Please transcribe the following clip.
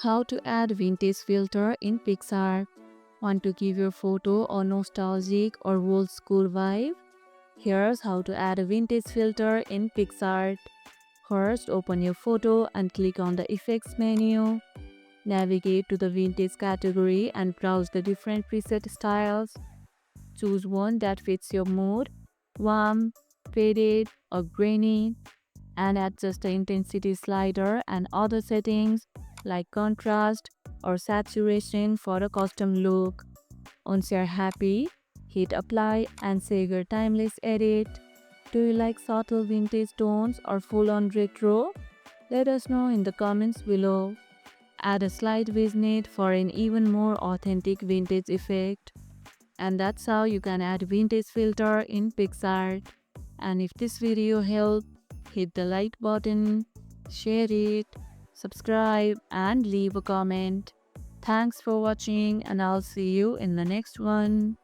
How to add vintage filter in Picsart. Want to give your photo a nostalgic or old school vibe? Here's how to add a vintage filter in Picsart. First, open your photo and click on the Effects menu. Navigate to the Vintage category and browse the different preset styles. Choose one that fits your mood, warm, faded, or grainy, and adjust the intensity slider and other settings like contrast or saturation for a custom look. Once you're happy, hit apply and save your timeless edit. Do you like subtle vintage tones or full-on retro? Let us know in the comments below. Add a slight vignette for an even more authentic vintage effect. And that's how you can add vintage filter in Picsart. And if this video helped, hit the like button, share it, subscribe and leave a comment. Thanks for watching and I'll see you in the next one.